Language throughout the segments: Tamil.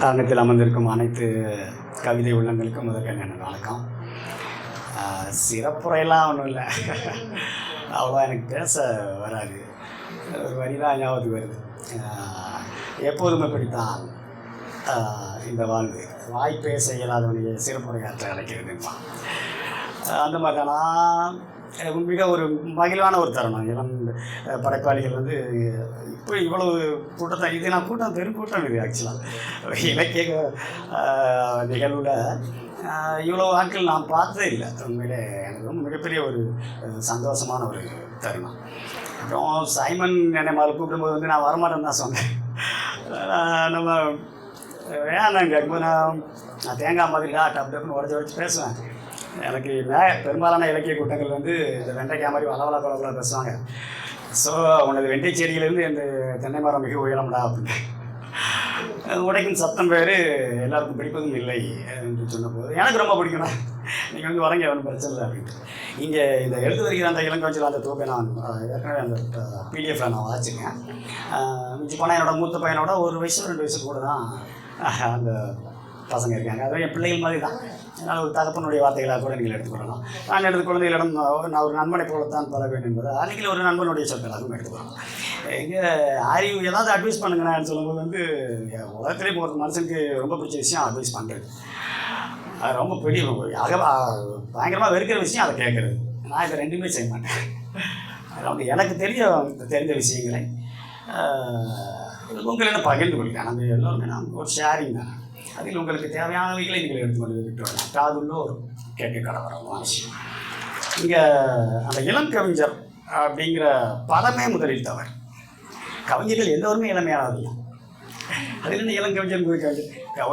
அரங்கத்தில் அமர்ந்திருக்கும் அனைத்து கவிதை உள்ளங்களுக்கும் முதற்கண் வணக்கம். சிறப்புரையெல்லாம் ஒன்றும் இல்லை, அவ்வளோ எனக்கு பேச வராது. ஒரு வரி தான் ஞாபகத்துக்கு வருது. எப்போதுமே படித்தான் இந்த வாழ்வு, வாய்ப்பேச இயலாதவனையே சிறப்புரையாற்ற அழைக்கிறதுமா. அந்த மாதிரி தானா மிக ஒரு மகிழ்வான ஒரு தருணம். இளம் படைப்பாளிகள் வந்து இப்போ இவ்வளவு கூட்டத்தை, இது நான் கூட்டம் பெருங்கூட்டம் இது ஆக்சுவலாக இலக்கிய நிகழ்வில் இவ்வளோ ஆட்கள் நான் பார்த்ததே இல்லை. உண்மையிலே எனக்கு ரொம்ப மிகப்பெரிய ஒரு சந்தோஷமான ஒரு தருணம். அப்புறம் சைமன் என்னை மாதிரி கூப்பிடும்போது வந்து நான் வரமாட்டேன்னு தான் சொன்னேன். நம்ம வேணாங்க கேட்கும்போது நான் தேங்காய் மாதிரிடா டப்புன்னு உடச்சி பேசுவேன். எனக்கு பெரும்பாலான இலக்கிய கூட்டங்கள் வந்து இந்த வெண்டைக்காய் மாதிரி வளவள குழப்பல பேசுவாங்க. ஸோ உனது வெண்டை செடியிலேருந்து இந்த தென்னை மரம் மிக உயரம்டா அப்படின்னு உடைக்கும் சத்தம் பேர் எல்லாருக்கும் பிடிப்பதும் இல்லை என்று சொன்னபோது எனக்கு ரொம்ப பிடிக்கணும். நீங்கள் வந்து வரங்க ஒன்றும் பிரச்சனை இல்லை அப்படின்ட்டு. இங்கே இந்த எழுத்து வருகிற அந்த இளங்கோச்சில் அந்த தொகை நான் ஏற்கனவே அந்த பிடிஎஃப்ல நான் வாசிச்சிருக்கேன். மிஞ்சி போனால் என்னோட மூத்த பையனோட 1 வயசு 2 வயசு கூட தான் அந்த பசங்க இருக்காங்க. அதுவும் என் பிள்ளைகள் மாதிரி தான். அதனால் ஒரு தகப்பனுடைய வார்த்தைகளாக கூட நீங்கள் எடுத்துக்கொள்ளலாம். நான் எடுத்து குழந்தைகளிடம் நான் ஒரு நண்பனை போலத்தான் பழக வேண்டும் என்பது அன்றைக்கி ஒரு நண்பனுடைய சொற்களாகவும் எடுத்துக்கலாம். எங்கே அறிவு ஏதாவது அட்வைஸ் பண்ணுங்கண்ணான்னு சொல்லும்போது வந்து உலகத்திலே ஒரு மனுஷனுக்கு ரொம்ப பிடிச்ச விஷயம் அட்வைஸ் பண்ணுறது. அது ரொம்ப பெரிய பயங்கரமாக வெறுக்கிற விஷயம் அதை கேட்குறது. நான் இதை ரெண்டுமே செய்ய மாட்டேன். அது எனக்கு தெரிந்த விஷயங்களை உங்களிடம் பகிர்ந்து கொள்கிறேன். நம்ம எல்லோருமே நான் ஒரு ஷேரிங் தானே. அதில் உங்களுக்கு தேவையானவைகளை நீங்கள் எடுத்துக்கொண்டு விட்டு வரலாம். அதுள்ள ஒரு கேட்க கடவுள் அவசியம். இங்கே அந்த இளம் கவிஞர் அப்படிங்கிற பதமே முதலில் தவறு. கவிஞர்கள் எல்லோருமே இளமையானதில்லை. அதில் என்ன இளங்கவிஞர்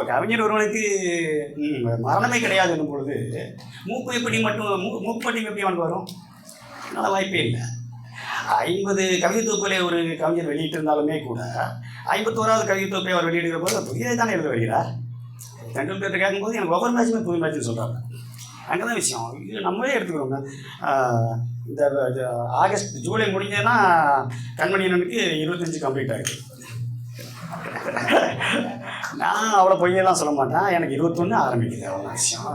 கவிஞர் ஒருவனுக்கு மரணமே கிடையாது என்னும் பொழுது மூக்கு மூக்குப்பட்டி எப்படி அவனுக்கு வரும்? நல்ல வாய்ப்பே இல்லை. 50 கவிதைத்தொகுப்புகளை ஒரு கவிஞர் வெளியிட்டிருந்தாலுமே கூட 51வது கவிதைத்தொகுப்பை அவர் வெளியிடுகிற போது புதியதை தானே எழுத வருகிறார். தெண்டுல்கர் கேட்கும்போது எனக்கு ஒவ்வொரு மேட்சுமே புது மேட்ச்னு சொல்கிறாங்க. அங்கே தான் விஷயம். இது நம்மளே எடுத்துக்கிறோங்க. இந்த ஜூலை முடிஞ்சதுன்னா கண்மணியனுக்கு 25 கம்ப்ளீட் ஆகிடுது. நான் அவ்வளோ பொய்யெல்லாம் சொல்ல மாட்டேன். எனக்கு 21 ஆரம்பிக்குது, அவ்வளோ விஷயம்.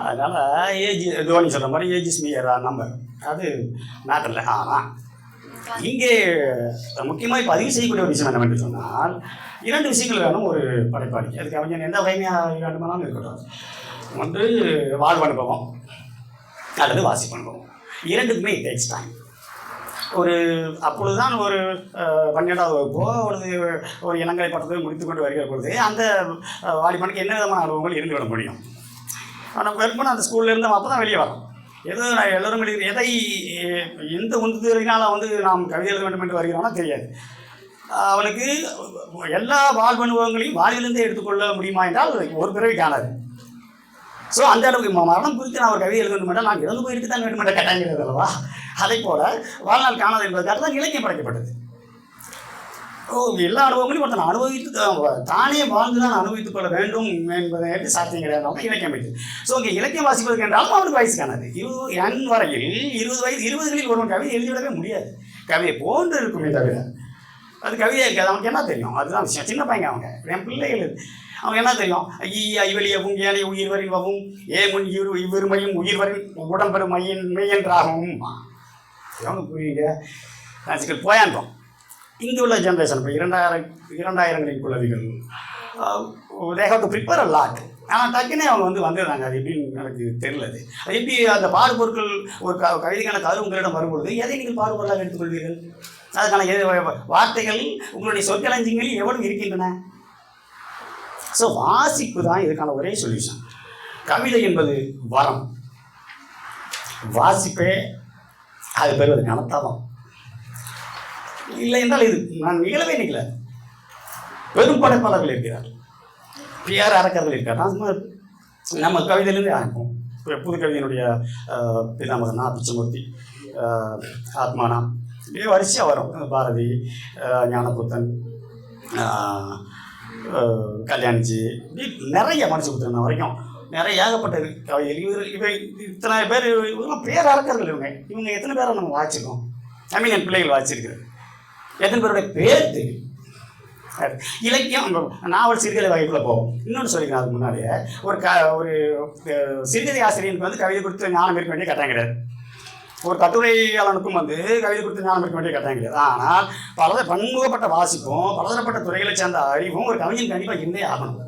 அதனால் ஏஜ் தோனி சொல்கிற மாதிரி ஏஜ் இஸ் மீ நம்பர், அது மேட்டரில். ஆனால் இங்கே முக்கியமாக பதிவு செய்யக்கூடிய ஒரு விஷயம் என்னவென்று சொன்னால் 2 விஷயங்கள் வேணும் ஒரு படைப்பாளிக்கு. அதுக்கு அவங்க எந்த வகைமையாக வேண்டுமானாலும் இருக்கட்டும். ஒன்று வாழ்வு அனுபவம் அல்லது வாசிப்பு அனுபவம். 2க்குமே இட் டேக்ஸ் டைம். அப்பொழுது தான் ஒரு 12வது வகுப்போ அல்லது ஒரு இளங்கலை பட்டத்தை முடித்து கொண்டு வருகிற பொழுது அந்த வாலிபனுக்கு என்ன விதமான அனுபவங்கள் இருந்துவிட முடியும். ஆனால் வெறுமனே அந்த ஸ்கூல்லேருந்து அப்போ தான் வெளியே வரோம். ஏதோ நான் எல்லோரும் எதை எந்த உந்துதலினால் வந்து நாம் கவிதை எழுத வேண்டும் என்று வருகிறோம்னா தெரியாது. அவனுக்கு எல்லா வாழ்வு அனுபவங்களையும் வாழ்விலிருந்தே எடுத்துக்கொள்ள முடியுமா என்றால் ஒரு பிறவி காணாது. ஸோ அந்த அளவுக்கு மரணம் குறித்து நான் ஒரு கவிதை எழுத வேண்டும் என்றால் நான் இறந்து போயிருக்கு தான் வேண்டும் என்ற கட்டாயம் அல்லவா? அதை போல வாழ்நாள் காணாது என்பதற்காக தான் இலக்கியம் படைக்கப்பட்டது. எல்லா அனுபவங்களையும் ஒருத்தன் அனுபவித்து தானே வாழ்ந்து தான் அனுபவித்துக் கொள்ள வேண்டும் என்பதை சாத்தியம் கிடையாது இலக்கியம் வைத்து. ஸோ இங்கே இலக்கியம் வாசிப்பதற்கு என்றாலும் அவனுக்கு வயசு காணாது. என் வரையில் 20 ஒருவன் கவிதை எழுதிவிடவே முடியாது. கவிதை போன்று இருக்குமே தவிர அது கவிதை இருக்காது. அவனுக்கு என்ன தெரியும்? அதுதான் விஷயம். சின்ன பையங்க அவங்க, என் பிள்ளைகள். அவங்க என்ன தெரியும்? ஐவலியவும் ஏனை உயிர் வரின் வவும் முன் இவ்விருமையும் உயிர் வரின் உடம்பெரும் மெய்யென்றாகவும் அவங்க புரியுங்க. நான் போயாண்டோம். இங்கே உள்ள ஜென்ரேஷன் இப்போ 2000களின் குழந்தைகள் they have to prepare a lot. ஆனால் டக்குன்னே அவங்க வந்துடுறாங்க. அது எப்படின்னு எனக்கு தெரியல. அது எப்படி அந்த பாடுபொருட்கள் ஒரு கவிதைக்கான கரு உங்களிடம் வரும்பொழுது எதை நீங்கள் பாடுபொருளாக எடுத்துக்கொள்வீர்கள்? அதுக்கான வார்த்தைகள் உங்களுடைய சொற்களஞ்சியங்களில் எவ்வளவு இருக்கின்றன? ஸோ வாசிப்பு தான் இதுக்கான ஒரே சொல்யூஷன். கவிதை என்பது வரம், வாசிப்பே அது பெறுவது கனத்தாலும் இல்லை என்றால் இது நான் நிகழவே நிகழ. பெரும் படைப்பாளர்கள் இருக்கிறார், பிஆர் அரக்கர்கள் இருக்கிறார். நம்ம கவிதையிலேருந்து ஆரம்பிப்போம். புது கவிதையினுடைய பிதாமகனா பிச்சமூர்த்தி, ஆத்மானா, இதே வரிசையாக வரும். பாரதி, ஞானபுத்தன், கல்யாணிஜி, நிறைய மனுஷபுத்திரன் வரைக்கும் நிறைய ஏகப்பட்டது கவிதைகள். இவை இத்தனை பேர், இவங்கெல்லாம் பேரரக்கர்கள். இவங்க எத்தனை பேரை நம்ம வாசிச்சிருக்கோம்? என் பிள்ளைகள் வாசிச்சிருக்கிறது. எத்தனை பேருடைய பேர் தெரியும்? இலக்கியம் நாவல் சிறுகதை வகைக்குள்ளே போகும். இன்னொன்று சொல்லிக்கிறேன் அதுக்கு முன்னாடியே, ஒரு சிறுகதை ஆசிரியனுக்கு வந்து கவிதை கொடுத்து ஞானம் இருக்க வேண்டிய கட்டாயம் கிடையாது. ஒரு கட்டுரையாளனுக்கும் வந்து கவிதை கொடுத்து ஞானம் இருக்க வேண்டிய கட்டாயம் கிடையாது. ஆனால் பன்முகப்பட்ட வாசிப்பும் பலதரப்பட்ட துறைகளை சேர்ந்த அறிவும் ஒரு கவிஞன் கண்டிப்பாக இருந்தே ஆகணும்.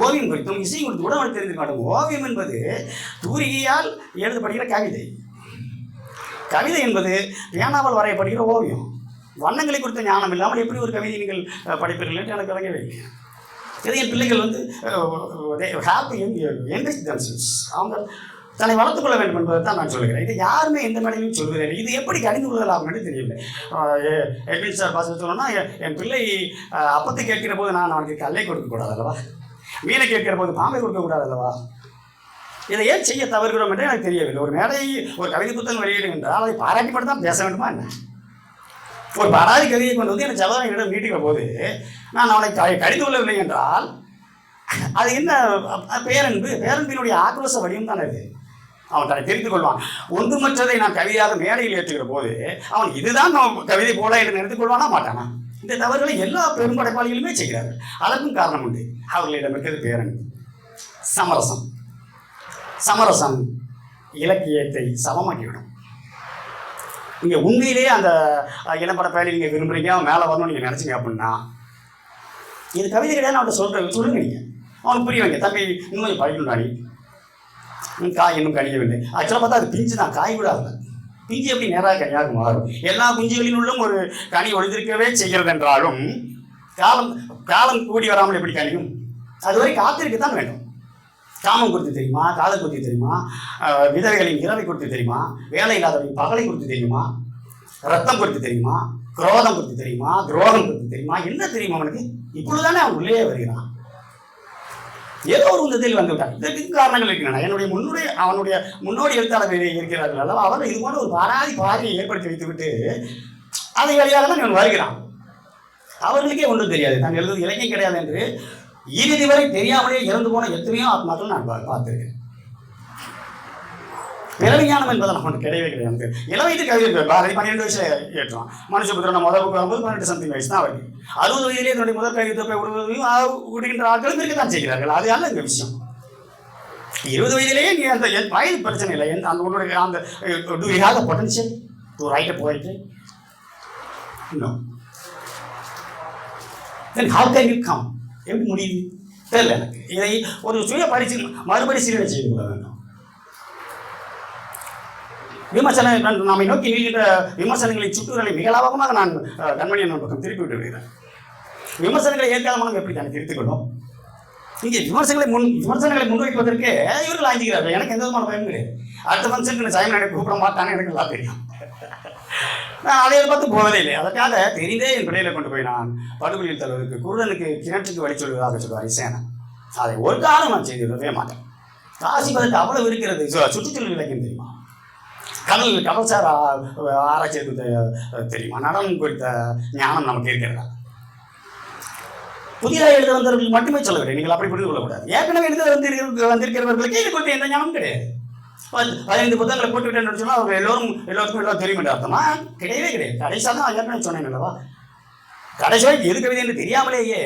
ஓவியம் குறித்தும் இசை குறித்து கூட அவனுக்கு தெரிஞ்சிருக்க மாட்டோம். ஓவியம் என்பது தூரிகையால் எழுதப்படுகிற கவிதை. கவிதை என்பது பேனாவால் வரையப்படுகிற ஓவியம். வண்ணங்களை குறித்த ஞானம் இல்லாமல் எப்படி ஒரு கவிதை நீங்கள் படிப்பீர்கள் என்று எனக்கு விளங்கவே இல்லை. இதை என் பிள்ளைகள் வந்து அவங்க தன்னை வளர்த்துக் கொள்ள வேண்டும் என்பதை தான் நான் சொல்கிறேன். இது யாருமே எந்த மேடையிலும் சொல்கிறேன். இது எப்படி கணிந்து கொள்ளலாம் என்று தெரியல. எட்வின் சார் பாச சொல்லணும்னா, என் பிள்ளை அப்பத்தை கேட்கிற போது நான் அவனுக்கு கல்லை கொடுக்கக்கூடாது அல்லவா, மீனை கேட்கிற போது பாம்பை கொடுக்கக்கூடாது அல்லவா? இதை ஏன் செய்ய தவறுகிறோம் என்று எனக்கு தெரியவில்லை. ஒரு மேடை ஒரு கவிதை புத்தகம் வெளியிடும் என்றால் அதை பாராட்டி மட்டும் தான் பேச வேண்டுமா என்ன? ஒரு பாராதி கவிதையை கொண்டு வந்து என் சகோதரனிடம் நீட்டுகிற போது நான் அவனை கடிந்து கொள்ளவில்லை என்றால் அது என்ன பேரன்பினுடைய ஆக்ரோஷ வடிவம் தான் அது. அவன் தன்னை தெரிந்து கொள்வான். ஒன்றுமற்றதை நான் கவிதையாக மேடையில் ஏற்றுகிற போது அவன் இதுதான் கவிதை போல என்று நினைத்துக் கொள்வானா மாட்டானா? இந்த தவறுகளை எல்லா பெரும்படைப்பாளிகளுமே செய்கிறார்கள். அதற்கும் காரணம் உண்டு. அவர்களிடம் இருக்கிறது பேரன்பு. சமரசம் இலக்கியத்தை சமமாக்கிவிடும். நீங்கள் உண்மையிலேயே அந்த இனப்பட பயணி நீங்கள் விரும்புகிறீங்க, அவன் மேலே வரணும்னு நீங்கள் நினச்சிங்க அப்படின்னா இது கவிதை கிடையாது. அவன்கிட்ட சொல்லுங்க. நீங்கள் அவனுக்கு புரிய வைங்க. தம்பி இன்னும் கொஞ்சம் படிக்கணும்டாடி, காய் இன்னும் கனியவில்லை. ஆக்சுவலாக பார்த்தா அது பிஞ்சு தான், காய் கூட ஆகல. பிஞ்சு எப்படி நேராக கனியாக மாறும்? எல்லா குஞ்சுகளினுள்ளும் ஒரு கனி ஒழிந்திருக்கவே செய்கிறது என்றாலும் காலம் கூடி வராமல் எப்படி கனியும்? அதுவரை காத்திருக்கத்தான் வேண்டும். காமம் குறித்து தெரியுமா? காதல் குறித்து தெரியுமா? விதவைகளின் இரவை குறித்து தெரியுமா? வேலை இல்லாதவரின் பகலை குறித்து தெரியுமா? ரத்தம் குறித்து தெரியுமா? குரோதம் குறித்து தெரியுமா? துரோகம் குறித்து தெரியுமா? என்ன தெரியுமா அவனுக்கு? இப்பொழுதுதானே அவன் உள்ளே வருகிறான். ஏதோ ஒரு உந்தத்தில் வந்து விட்டான். இதற்கு காரணங்கள் இருக்கின்றன. அவனுடைய முன்னோடி எழுத்தாளர் இருக்கிறார்கள் அல்லவா, அவர்கள் இது போன்ற ஒரு பாரியை ஏற்படுத்தி வைத்துவிட்டு அதை வழியாக தான் இவன் வருகிறான். அவர்களுக்கே ஒன்றும் தெரியாது, நான் எழுதுவது இலக்கியம் கிடையாது என்று இறுதி வரை தெரியாமலே இறந்து போன எத்தனையோ ஆத்மாக்கள் நான் பார்த்திருக்கேன். பிறவிஞானம் என்பதை நமக்கு கிடையவே கிடையாது. இளவயது கவிதை பாரதி 12 வயசுல ஏற்றான். மனுஷபுத்திரன் முதல் புக்கு வரும்போது 18 சம்திங் வயசு தான் அவருக்கு. 60 வயதிலே தன்னுடைய முதல் கவிதை தொகை விடுகின்ற ஆட்களும் இருக்கத்தான் செய்கிறார்கள். அது அல்ல இந்த விஷயம். 20 வயதிலேயே நீ அந்த வயது பிரச்சனை இல்லை. அந்த உன்னுடைய அந்த do you have the potential to write a போயிட்டு no, then how can you come? எப்படி முடியுது தெரியல எனக்கு. இதை ஒரு சுய மறுபரிசீலனை செய்து கொள்ள வேண்டும். நம்மை நோக்கி நீள்கின்ற விமர்சனங்களை சுற்றுகளை மிக லாபகமாக நான் கண்மணியன் பக்கம் திருப்பி விட்டு விடுகிறேன். விமர்சனங்களை ஏற்காத மனம் எப்படி தானே திருத்திக் கொள்ளும்? இங்கே விமர்சனங்களை முன்வைப்பதற்கு இவர்கள் ஆஞ்சுகிறார்கள். எனக்கு எந்த விதமான பயன் கிடையாது. அடுத்த ஃபங்க்ஷனுக்கு சைமன் எனக்கு கூப்பிட மாட்டான்னு எனக்கு எல்லாம் தெரியும். நான் அதை பார்த்து போவதே இல்லை. அதற்காக தெரிந்தே என் பிள்ளைகளை கொண்டு போய் நான் படுகொலியில் தருவதற்கு குருடனுக்கு கிணற்றுக்கு வழி சொல்வதாக சொல்வார் சேனன். அதை ஒரு காலம் நான் செய்திருக்கவே மாட்டேன். வாசிப்பதற்கு அவ்வளவு இருக்கிறது. சுற்றுச்சூழல் இலக்கியம் தெரியுமா? கடல்சார் ஆராய்ச்சி தெரியுமா? நடனம் குறித்த ஞானம் நமக்கு இருக்கிறதா? புதிதாக எழுத வந்தவர்கள் மட்டுமே சொல்லவில்லை, நீங்கள் அப்படி புரிந்து கொள்ளக்கூடாது. ஏற்கனவே எழுத வந்திருக்கிறவர்களுக்கு இது குறித்த எந்த ஞானம் கிடையாது. 15 புத்தகங்களை போட்டுவிட்டேன்னு சொன்னால் அவங்க எல்லோருக்கும் எல்லாம் தெரியும் என்று அர்த்தமா? கிடையவே கிடையாது. கடைசியாக தான் ஏற்கனவே சொன்னேன் அல்லவா, கடைசியாக எது கவிதை என்று தெரியாமலேயே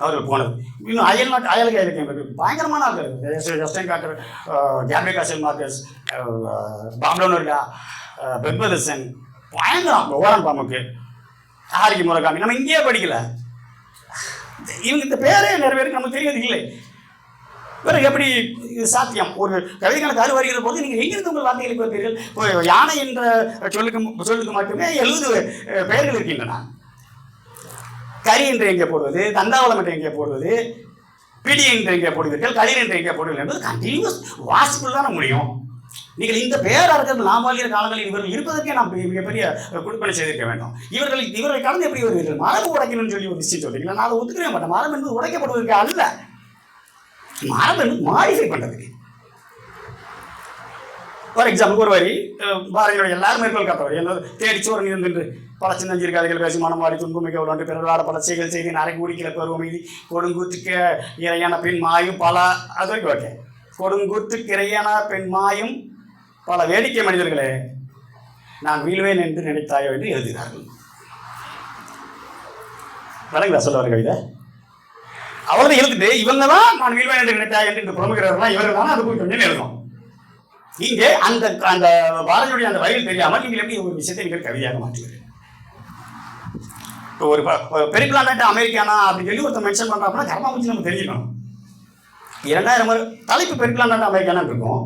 அவர்கள் போனது. இன்னும் அயல்க இலக்கியம் பயங்கரமான ஆட்கள். ஜஸ்டின் காக்கர், கேப்ரி காசல் மார்க்கஸ், பாப்லோனோரியா, பெர்பதசன், பயங்கரம். Orhan பாமுக்கு, ஹாரிகி Murakami. நம்ம இங்கேயே படிக்கல. இவங்க இந்த பேரே நிறைவேறி நமக்கு தெரியாது இல்லை. பிறகு எப்படி சாத்தியம்? ஒரு கவிதைக்கான கரு வருகிற போது நீங்கள் எங்கிருந்து உங்கள் வார்த்தைகளை பார்ப்பீர்கள்? யானை என்ற சொல்லுக்கு மட்டுமே 70 பெயர்கள் இருக்கின்றன. கரி என்று எங்கே போடுவது, தண்டாவளம் என்று எங்கே போடுவது, பிடி என்று எங்கே போடுவீர்கள், களிர் என்று எங்கே போடுவீர்கள் என்பது கண்டினியூஸ் வாசிப்புள் தானே முடியும். நீங்கள் இந்த பேரர்கள் நாம் வாழ்கிற காலங்களில் இவர்கள் இருப்பதற்கே நாம் மிகப்பெரிய கொடுப்பனை செய்திருக்க வேண்டும். இவர்களை கடந்து எப்படி வருவீர்கள்? மரபு உடைக்கணும்னு சொல்லி ஒரு விஷயம் சொல்றீங்களா? நான் அதை ஒத்துக்கவே மாட்டேன். மரபு என்பது உடைக்கப்படுவதற்கு அல்ல, மரபு என்பது மாடிஃபை பண்ணுறதுக்கு. ஃபார் எக்ஸாம்பிள் ஒரு வரி பாரதியோட எல்லாரும் மேற்கோள் காத்தவர் என்ன தேடிச்சோறு இருந்து பல சின்னஞ்சிறு கதைகள் பேசி மனம் வாடி துன்புமிக்க உள்ளாண்டு பிறவாட பல செய்கள் செய்தி நரை கூடிக்கிற பருவமீதி கொடுங்குத்துக்க இறையான பெண் மாயும் பல அது வரைக்கும் ஓகே. கொடுங்குத்துக்கு இறையான பெண் மாயும் பல வேடிக்கை மனிதர்களே நான் வீழ்வேன் என்று நினைத்தாயோ என்று எழுதுகிறார்கள். வழங்குதா சொல்ல வர கவிதை? அவ்வளவு எழுத்துட்டு இவங்க தான் நான் வீழ்வேன் என்று நினைத்தா என்று புலம்புகிறவர்களாம் இவர்கள் தான் அது கொஞ்சம் எழுதும். இங்கே அந்த அந்த பாரதியுடைய அந்த வயல் தெரியாமல் நீங்கள் எப்படி ஒரு விஷயத்தை நீங்கள் கவிதையாக மாற்றுவீர்கள்? இப்போ ஒரு பெரிபிளான்ட் அமெரிக்கானா அப்படின்னு சொல்லி ஒருத்தர் மென்ஷன் பண்ணுறாங்கன்னா கர்மாமூச்சி நம்ம தெரிஞ்சுக்கணும். 2000 தலைப்பு பெரிபிளான்ட் அமெரிக்கானா இருக்கும்.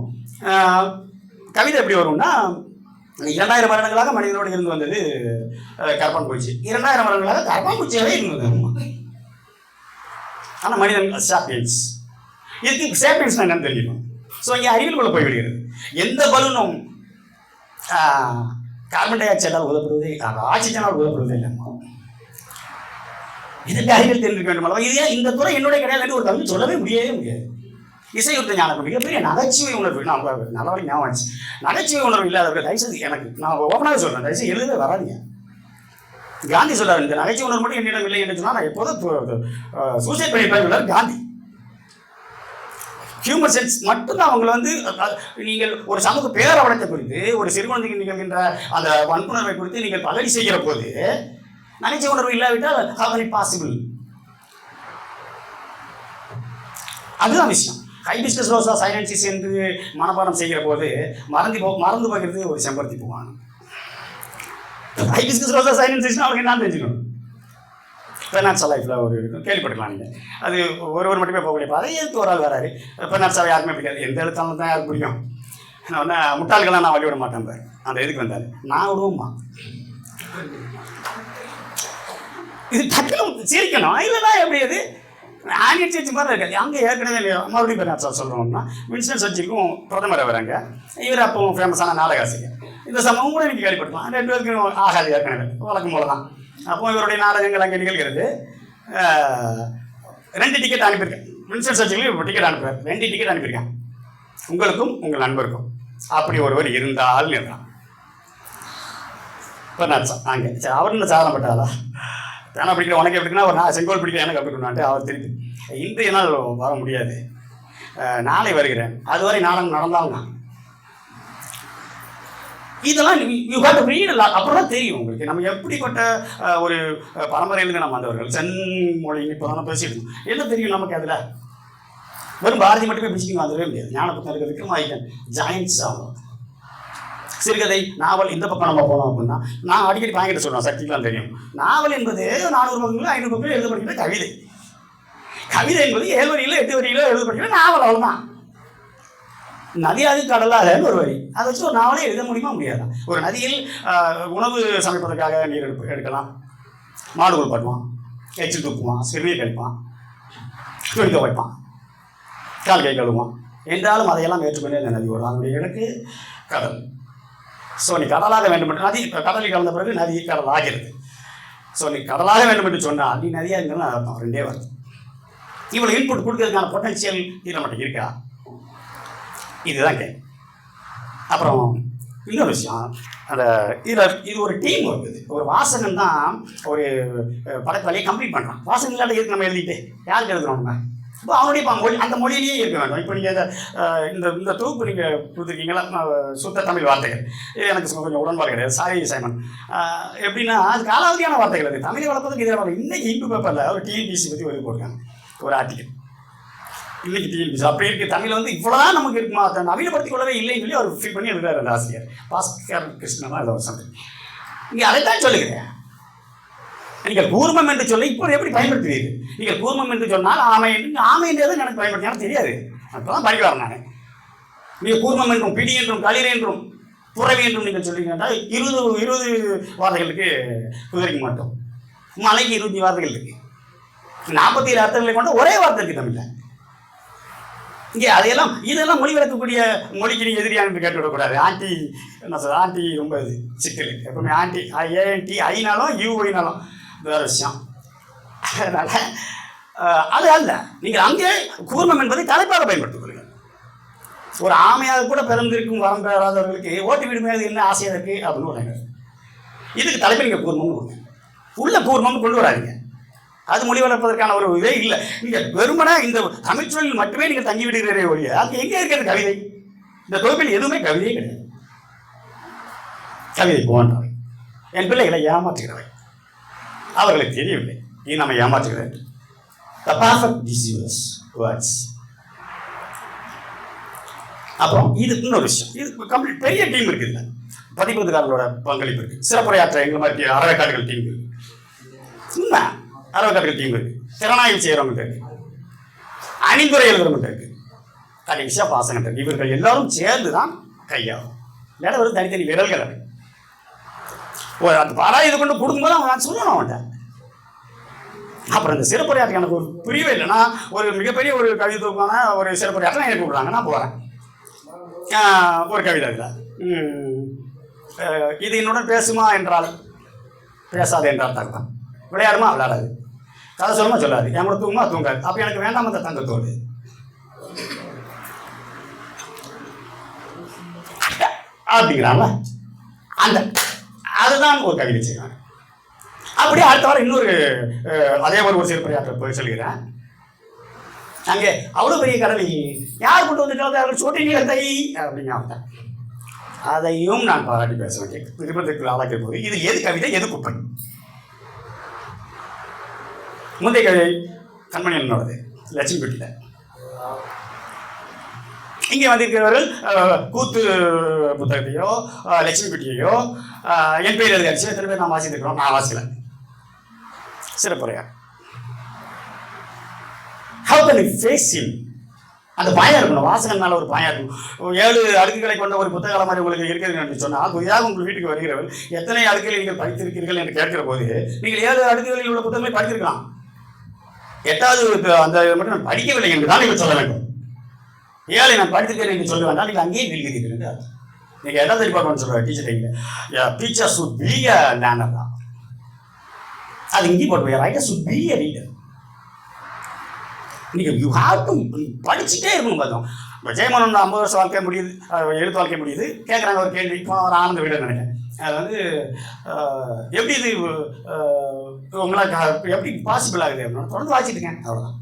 கவிதை எப்படி வரும்னா 2000 வருடங்களாக மனிதனோடு இருந்து வந்தது கரப்பான்பூச்சி. 2000 வருடங்களாக கரப்பான்பூச்சியாகவே இருந்தது. ஆனால் மனிதன் சாப்பியன்ஸ். இதுக்கு சாப்பியன்ஸ் என்னன்னு தெரியும். ஸோ இங்கே அறிவியலுக்குள்ள போய்விடுகிறது. எந்த பலூனும் கார்பன் டை ஆக்சைடால் உதப்படுவதே, ஆக்சிஜனால் உதப்படுவதே இல்லை. இதற்கு அறிவியல் தெரிஞ்சிருக்க வேண்டும் அல்லவா? இது இந்த துறை என்னுடைய கிடையாது என்று ஒரு கல்வி சொல்லவே முடியவே முடியாது. இசையுத்த ஞானம் மிகப்பெரிய நகைச்சுவை உணர்வு. நான் நல்லவரை ஞாபகம் நகைச்சுவை உணர்வு இல்லாதவர்கள் தயவுசெய்து எனக்கு நான் ஓப்பனாக சொல்கிறேன், தயவுசெய்து எழுதவே வராதிங்க. காந்தி சொல்றாரு இந்த நகைச்சுவை உணர்வு மட்டும் என்னிடம் இல்லை என்று சொன்னால் நான் எப்போதும் சூசைட் பண்ணியிருப்பார் காந்தி. ஹியூமர் சென்ஸ் மட்டும்தான் அவங்களை நீங்கள் ஒரு சமூக பேரவலத்தை குறித்து ஒரு சிறுகுழந்தைக்கு நிகழ்கின்ற அந்த வன்புணர்வை குறித்து நீங்கள் பகடி செய்கிற போது நகைச்சுவை உணர்வு இல்லாவிட்டால் how can it possible? அதுதான் விஷயம். ஹைபிஸ்கஸ் ரோசா சைலன்சிஸ் என்று மனப்பாடம் செய்கிற போது மறந்து போகிறது ஒரு செம்பருத்தி பூவான். ஹைபிஸ்கஸ் ரோசா சைலன்சிஸ்னா அவருக்கு என்ன தெரிஞ்சுக்கணும்? பெர்னாட்ஸா லைஃப்பில் ஒரு கேள்விப்பட்டுக்கலாம் நீங்கள். அது ஒருவர் மட்டுமே போகக்கூடிய பாதை. எதுக்கு ஒரு ஆள் வராரு? பெர்னாட்ஸாவை யாருக்குமே பிடிக்காது. எந்த எழுத்தாலும் தான் யாருக்கு பிடிக்கும். நான் முட்டாள்கள்லாம் நான் வழி விட மாட்டேன் பாரு. அந்த இதுக்கு வந்தார் நான் விடுவோம்மா. இது டக்குனு சிரிக்கணும் இல்லைன்னா எப்படி? அது ஆனியன் சேர்ச்சி மாதிரி இருக்காது. அங்கே ஏற்கனவே மறுபடியும் பெர்னாட்ஸா சொல்கிறோம்னா வின்ஸ்டன் சர்ச்சிலுக்கும் பிரதமரை வராங்க. இவர் அப்போ ஃபேமஸான நாடகாசிரியர். இந்த சம்பவம் கூட நீங்கள் கேள்விப்பட்டலாம். 2 பேருக்கும் ஆகாது ஏற்கனவே வழக்கம் போல தான். அப்போ இவருடைய நாடகங்கள் அங்கே நிகழ்கிறது. 2 டிக்கெட் அனுப்பியிருக்கேன். வின்ஸ்டன் சர்ச்சிலுக்கு இப்போ டிக்கெட் அனுப்புறாரு. 2 டிக்கெட் அனுப்பியிருக்கேன் உங்களுக்கும் உங்கள் நண்பருக்கும். அப்படி ஒருவர் இருந்தால் இருந்தான் பெர்னாட்ஸா அங்கே. சரி அவர் என்ன சாதனை பட்டாளா? பேனா பிடிக்கிற உனக்கு எப்படின்னா ஒரு நான் செங்கோல் பிடிக்கிற எனக்கு அப்படின்னான்ட்டு அவர் திருப்பி இன்றைய நாள் வர முடியாது, நாளை வருகிறேன், அதுவரை நாடகம் நடந்தாலும் இதெல்லாம் யூ ஹேவ் டு ரீட். அப்புறம் தான் தெரியும் உங்களுக்கு நம்ம எப்படிப்பட்ட ஒரு பரம்பரையிலிருந்து நம்ம வந்தவர்கள். செம்மொழி இப்போ தான் பேசிட்டு இருக்கோம். என்ன தெரியும் நமக்கு? அதில் வெறும் பாரதி மட்டுமே பிடிச்சிங்க வந்துடவே முடியாது. ஞானபுத்தம் இருக்கிறதுக்கு ஐக்கன் ஜாயின்ட்ஸ் ஆகும். சிறுகதை நாவல் இந்த பக்கம் நம்ம போனோம் அப்படின்னா நான் அடிக்கடி பாங்கிட்ட சொல்லுவேன், சக்திக்கெல்லாம் தெரியும். நாவல் என்பது 400 பக்கங்களோ 500 பக்கங்களோ எழுதப்படுகிற கவிதை. கவிதை என்பது 7 வரியிலோ 8 வரியிலோ எழுதப்படுகிற நாவல். அவ்வளோதான். நதியாது கடலாக ஒரு வரி அதை வச்சு ஒரு நாவலே எழுத முடியாதா? ஒரு நதியில் உணவு சமைப்பதற்காக நீர் எடுக்கலாம், மாடு குளிப்பாட்டுவான், எச்சில் தூக்குவான், சிறுநீர் கழிப்பான், துணி துவைப்பான், கால் கை கழுவான். என்றாலும் அதையெல்லாம் ஏற்றுக்கொண்டே இந்த நதி ஒரு அதனுடைய எனக்கு கடல். ஸோ நீ கடலாக வேண்டும் என்று நதி கடலில் கலந்த பிறகு நதி கடல் ஆகிறது. ஸோ நீ கடலாக வேண்டும் என்று சொன்னால் நீ நதியாக இருந்தாலும் அர்த்தம் 2 வருது. இவ்வளோ இன்புட் கொடுக்கறதுக்கான பொட்டன்ஷியல் இதில் மட்டும் இருக்கா? இதுதான் கேள்வி. அப்புறம் இன்னொரு விஷயம், அந்த இது ஒரு டீம் இருக்குது. ஒரு வாசகன் தான் ஒரு படத்தை கம்ப்ளீட் பண்ணுறான். வாசகன் இல்லாத இருக்கு நம்ம எழுதிட்டு யாருக்கு எழுதுறோம் நம்ம? இப்போ அவனுடைய மொழி அந்த மொழியிலேயே இருக்க வேண்டும். இப்போ நீங்கள் இந்த தொகுப்பு நீங்கள் கொடுத்துருக்கீங்களா சுத்த தமிழ் வார்த்தைகள், இது எனக்கு கொஞ்சம் உடன்பாடு கிடையாது. Sorry Simon. எப்படின்னா அது காலாவதியான வார்த்தைகள். அது தமிழை வளர்ப்பதுக்கு எதிராக இன்றைக்கி இங்கு பேப்பரில் ஒரு டிஎன்பிசி பற்றி எழுதி போட்டிருக்காங்க ஒரு ஆர்டிக்கல். இன்னைக்கு டிஎன்பிசி அப்படி இருக்குது. தமிழ் இவ்வளோதான் நமக்கு இருக்குமா, அதை நவீனப்படுத்திக் கொள்ளவே இல்லைன்னு சொல்லி அவர் ஃபீல் பண்ணி எழுதுறாரு அந்த ஆசிரியர் பாஸ்கர் கிருஷ்ணன் தான் ஒரு சந்தை. இங்கே அதைத்தான் சொல்லுகிறேன். நீங்கள் கூர்மம் என்று சொல்ல இப்போ எப்படி பயன்படுத்துவீர்கள்? நீங்கள் கூர்மம் என்று சொன்னால் ஆமை என்றது எனக்கு பயன்படுத்தினா தெரியாது. அப்போதான் படிக்க வரேன் நான். நீங்கள் கூர்மம் என்றும் பிடி என்றும் களிர் என்றும் புறவி என்றும் நீங்கள் சொல்லிங்கன்னா 20 வார்த்தைகளுக்கு குதிரைக்க மாட்டோம். மலைக்கு 20 வார்த்தைகள் இருக்கு. 47 அர்த்தங்களை கொண்ட ஒரே வார்த்தை இருக்கு தமிழில். இங்கே அதையெல்லாம் இதெல்லாம் மொழி விளக்கக்கூடிய மொழிக்கு நீங்கள் எதிரியாக என்று கேட்டுவிடக்கூடாது. ஆண்டி என்ன சார், ஆண்டி ரொம்ப இது சிக்கல். எப்பவுமே ஆண்டி ஏஎன்டி ஐனாலும் யூஐனாலும் வேறு விஷயம். அதனால் அது அல்ல. நீங்கள் அங்கே கூர்மம் என்பதை தலைப்பாக பயன்படுத்திக் கொள்ளுங்கள். ஒரு ஆமையாக கூட பிறந்திருக்கும் வரம் பெறாதவர்களுக்கு ஓட்டு வீடு மேலே என்ன ஆசையாக இருக்குது அப்படின்னு சொல்லுங்க. இதுக்கு தலைப்பு நீங்கள் கூர்மம்னு கொடுங்க. உள்ள கூர்மம்னு கொண்டு வராதிங்க. அது மொழி வளர்ப்பதற்கான ஒரு இதே இல்லை. நீங்கள் வெறுமனே இந்த தமிழ்ச்சொல்லில் மட்டுமே நீங்கள் தங்கி விடுகிறே ஒழிய அது எங்கே இருக்கிறது கவிதை? இந்த தொகுப்பில் எதுவுமே கவிதையே கிடையாது. கவிதை போன்றவை என் பிள்ளைகளை ஏமாற்றுகிறவை. அவர்களுக்கு தெரியவில்லை. இது நம்ம ஏமாற்றுகிறது. The perfect deceivers words. அப்புறம் இது இன்னொரு விஷயம், இது கம்ப்ளீட் பெரிய டீம் இருக்கு. இல்லை பதிப்பதுக்காரங்களோட பங்களிப்பு இருக்கு. சிறப்புரையாற்ற எங்களை மாதிரி அறவைக்காடுகள் டீம் இருக்கு. உண்மை அறவைக்காடுகள் டீம் இருக்கு. திறனாய்வு செய்யறவங்க இருக்கு. அணிந்துரை எழுதுறவங்க இருக்கு. கடைசியா பாசங்க இருக்கு. இவர்கள் எல்லாரும் சேர்ந்து தான் கையாகும். இல்லாத ஒரு தனித்தனி விரல்கள் அது. அந்த பாரா இது கொண்டு கொடுக்கும்போது அவன் சொல்லணும் அவன்கிட்ட. அப்புறம் இந்த சிறப்புரையாற்ற எனக்கு ஒரு புரியவே இல்லைன்னா, ஒரு மிகப்பெரிய ஒரு கவிதை தொகுப்பான ஒரு சிறப்புரையாற்ற எனக்கு கூப்பிடுறாங்க, நான் போகிறேன். ஒரு கவிதை இல்லை, இது என்னுடன் பேசுமா என்றால் பேசாது என்றால் தங்கத்தான், விளையாடுமா விளையாடாது, கதை சொல்லுமா சொல்லாது, என் கூட தூங்குமா தூங்காது. அப்போ எனக்கு வேண்டாம் அந்த தங்கத்தோடு அப்படிங்கிறாங்கள, அந்த அதுதான் ஒரு கவிதை செய்வாங்க. அப்படியே அடுத்த வாரம் இன்னொரு அதே ஒரு சிறப்புரையாற்ற போய் சொல்கிறேன். அங்கே அவ்வளோ பெரிய கடலை யார் கொண்டு வந்துட்டாங்க, அவர்கள் சொட்டினீங்க தை அப்படிங்க. அதையும் நான் பாராட்டி பேசுவேன். விருப்பத்திற்கு ஆளாக்கிற போது இது எது கவிதை எது குப்பை. முந்தைய கவிதை கண்மணி என்னோடது லட்சுமி பெட்டியில். இங்கே வந்திருக்கிறவர்கள் கூத்து புத்தகத்தையோ லட்சுமி பெட்டியையோ என் பேர் எழுதி எத்தனை பேர் நான் வாசித்திருக்கிறோம். நான் வாசிக்கல. சிறப்புரையா how can you face him? அந்த பாயம் இருக்கணும், வாசகன் மேலே ஒரு பாயம் இருக்கணும். 7 அடுக்குகளை கொண்ட ஒரு புத்தக மாதிரி உங்களுக்கு இருக்கிறது என்று சொன்னால், புதிதாக உங்கள் வீட்டுக்கு வருகிறவர் எத்தனை அடுக்குகளை நீங்கள் படித்திருக்கிறீர்கள் என்று கேட்கிற போது நீங்கள் 7 அடுக்குகளில் உள்ள புத்தகங்களை படித்திருக்கலாம். 8வது அந்த மட்டும் நான் படிக்கவில்லை என்று தான் நீங்கள் சொல்ல வேண்டும். 7 நான் படித்திருக்கிறேன் என்று சொல்ல வேண்டாம், நீங்கள் அங்கேயே வீழ்கிறீர்கள் என்று அர்த்தம். நீங்கள் 8வது டிபார்ட்மெண்ட் சொல்லுவாங்க teacher teacher should be a learner தான். அது இங்கே போட்டு writer should be a reader. நீங்கள் யூ ஹாவ் டு படிச்சுட்டே இருக்கணும். பார்த்தோம் இப்போ ஜெயமோகன் 50 வருஷம் வாழ்க்கை முடியுது, எழுத்து வாழ்க்கை முடியுது. கேட்குறாங்க ஒரு கேள்வி, இப்போ ஒரு ஆனந்த வீடு நினைக்கிறேன். அது வந்து எப்படி இது உங்களுக்கு எப்படி பாசிபிள் ஆகுது அப்படின்னா தொடர்ந்து வாசிட்டு இருக்கேன், அவ்வளோதான்.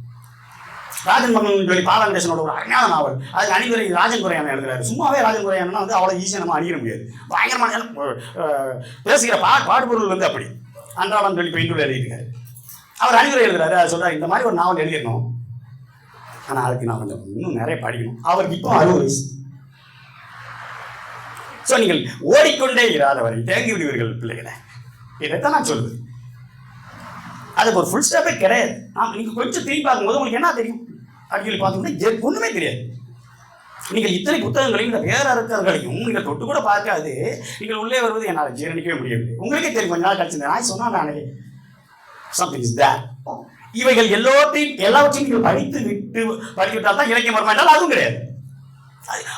ராஜன் மகன் சொல்லி பாலகண்டேசனோட ஒரு அருமையான நாவல், அதுக்கு அணிவரை ராஜன் குரையான எழுதுறாரு. சும்மாவே ராஜன் குரையானா வந்து அவ்வளோ ஈஸியாக நம்ம அணிய முடியாது. பயங்கரமான பேசுகிற பாடுபொருள் வந்து அப்படி அன்றாடம் சொல்லி பெயிண்டூர் எழுதியிருக்காரு. அவர் அணிவரை எழுதுறாரு. அதை சொல்கிறார், இந்த மாதிரி ஒரு நாவல் எழுதிடணும், ஆனால் அதுக்கு நான் கொஞ்சம் இன்னும் நிறைய படிக்கணும். அவருக்கு இப்போ 60 வயசு. ஸோ நீங்கள் ஓடிக்கொண்டே இராதவரை தேங்கி விடுவீர்கள் பிள்ளைகளை. இதைத்தான் நான் சொல்லுவேன். அதுக்கு ஒரு ஃபுல் ஸ்டாப்பே கிடையாது. நீங்கள் கொஞ்சம் திரும்பி பார்க்கும்போது உங்களுக்கு என்ன தெரியும் அப்படின்னு பார்த்தோம்னா ஒன்றுமே தெரியாது. நீங்கள் இத்தனை புத்தகங்களையும் இந்த வேற அறுக்கர்களையும் நீங்கள் தொட்டு கூட பார்க்காது. நீங்கள் உள்ளே வருவது என்னால் ஜீரணிக்கவே முடியவில்லை. உங்களுக்கே தெரியும், கொஞ்ச நாள் கழிச்சு நான் சொன்னால் நானே சம்திங் இஸ் தேர். இவைகள் எல்லாவற்றையும் நீங்கள் படித்துவிட்டால் தான் இலக்கியம் வருமா என்றால் அதுவும் கிடையாது.